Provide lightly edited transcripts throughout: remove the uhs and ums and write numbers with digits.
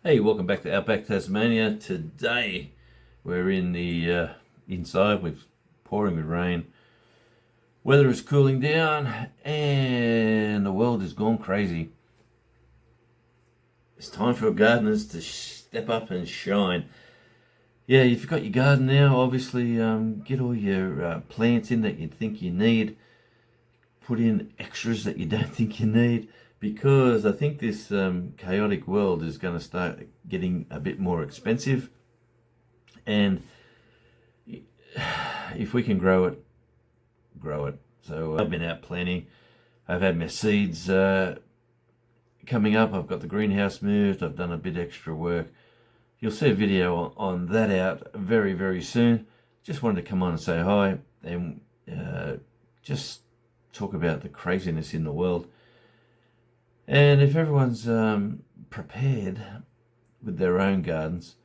Hey, welcome back to Outback Tasmania. Today we're in the inside. We're pouring with rain. Weather is cooling down, and the world has gone crazy. It's time for gardeners to step up and shine. Yeah, you've got your garden now. Obviously, get all your plants in that you think you need. Put in extras that you don't think you need, because I think this chaotic world is going to start getting a bit more expensive. And if we can grow it, grow it. So I've been out planting. I've had my seeds coming up. I've got the greenhouse moved. I've done a bit extra work. You'll see a video on that out very, very soon. Just wanted to come on and say hi and just talk about the craziness in the world. And if everyone's prepared with their own gardens,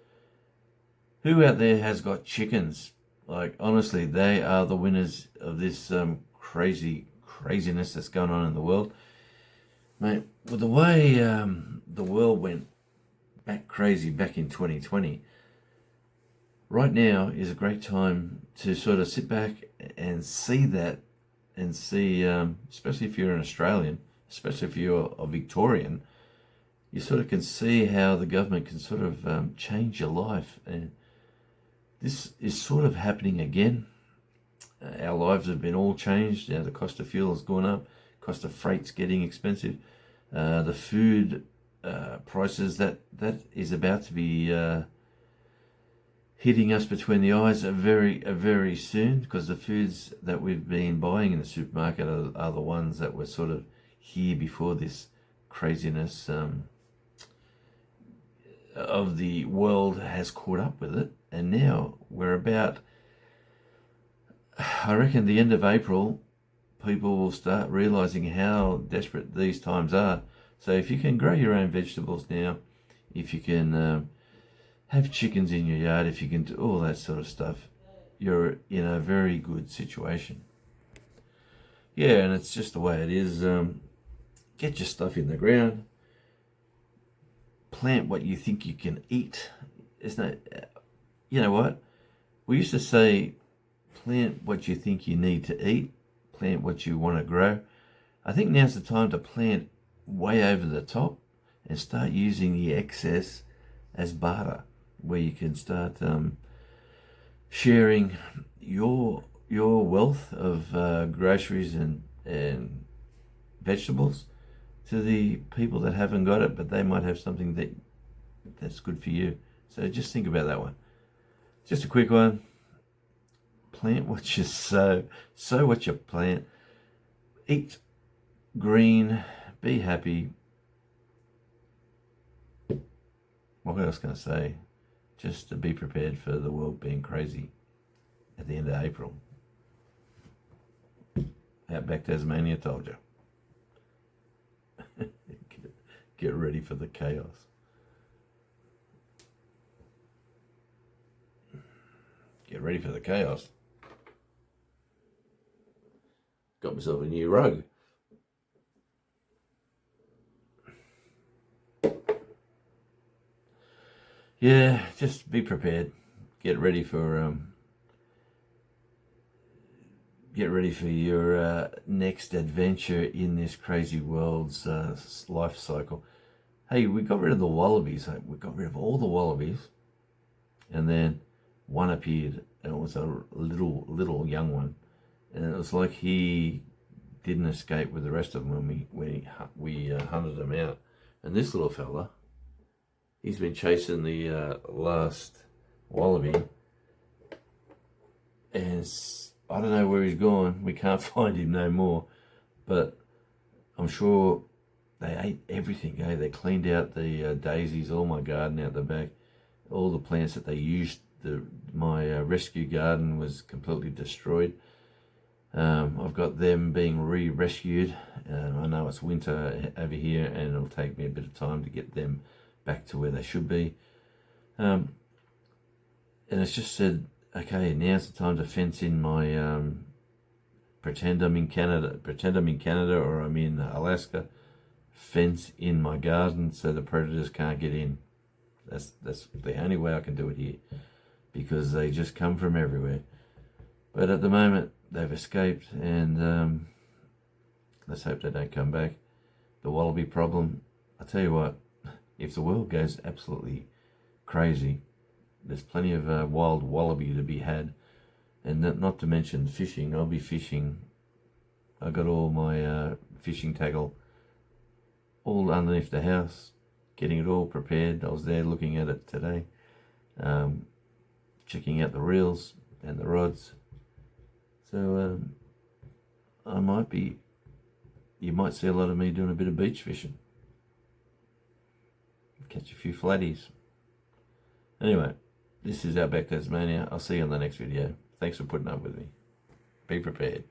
who out there has got chickens? Like, honestly, they are the winners of this craziness that's going on in the world. Mate, with the way the world went crazy back in 2020, right now is a great time to sort of sit back and see that, and see, especially if you're an Australian, especially if you're a Victorian, you sort of can see how the government can sort of change your life. And this is sort of happening again. Our lives have been all changed. The cost of fuel has gone up. Cost of freight's getting expensive. The food prices that is about to be hitting us between the eyes very soon, because the foods that we've been buying in the supermarket are the ones that were sort of here before this craziness of the world has caught up with it. And now we're about, I reckon, the end of April, people will start realizing how desperate these times are. So if you can grow your own vegetables now, if you can have chickens in your yard, if you can do all that sort of stuff, you're in a very good situation. Yeah, and it's just the way it is. Get your stuff in the ground. Plant what you think you can eat. It's not, you know what? We used to say, plant what you think you need to eat, plant what you want to grow. I think now's the time to plant way over the top and start using the excess as barter, where you can start sharing your wealth of groceries and vegetables to the people that haven't got it, but they might have something that's good for you. So just think about that one. Just a quick one. Plant what you sow. Sow what you plant. Eat green. Be happy. What else can I say? Just to be prepared for the world being crazy at the end of April. Outback Tasmania told you. Get ready for the chaos. Get ready for the chaos. Got myself a new rug. Yeah, just be prepared. Get ready for your next adventure in this crazy world's life cycle. Hey, we got rid of the wallabies. We got rid of all the wallabies, and then one appeared, and it was a little young one, and it was like he didn't escape with the rest of them when we hunted him out. And this little fella, he's been chasing the last wallaby, and I don't know where he's gone. We can't find him no more, but I'm sure they ate everything. They cleaned out the daisies, all my garden out the back, all the plants that they used. My rescue garden was completely destroyed. I've got them being rescued. I know it's winter over here, and it'll take me a bit of time to get them back to where they should be. And it's just said, okay, now's the time to fence in my pretend I'm in Canada or I'm in Alaska. Fence in my garden so the predators can't get in. That's the only way I can do it here, because they just come from everywhere. But at the moment, they've escaped, and let's hope they don't come back. The wallaby problem, I tell you what, if the world goes absolutely crazy, there's plenty of wild wallaby to be had. And not to mention fishing. I'll be fishing. I got all my fishing tackle all underneath the house, getting it all prepared. I was there looking at it today, checking out the reels and the rods. So you might see a lot of me doing a bit of beach fishing. Catch a few flatties. Anyway, this is Outback Tasmania. I'll see you on the next video. Thanks for putting up with me. Be prepared.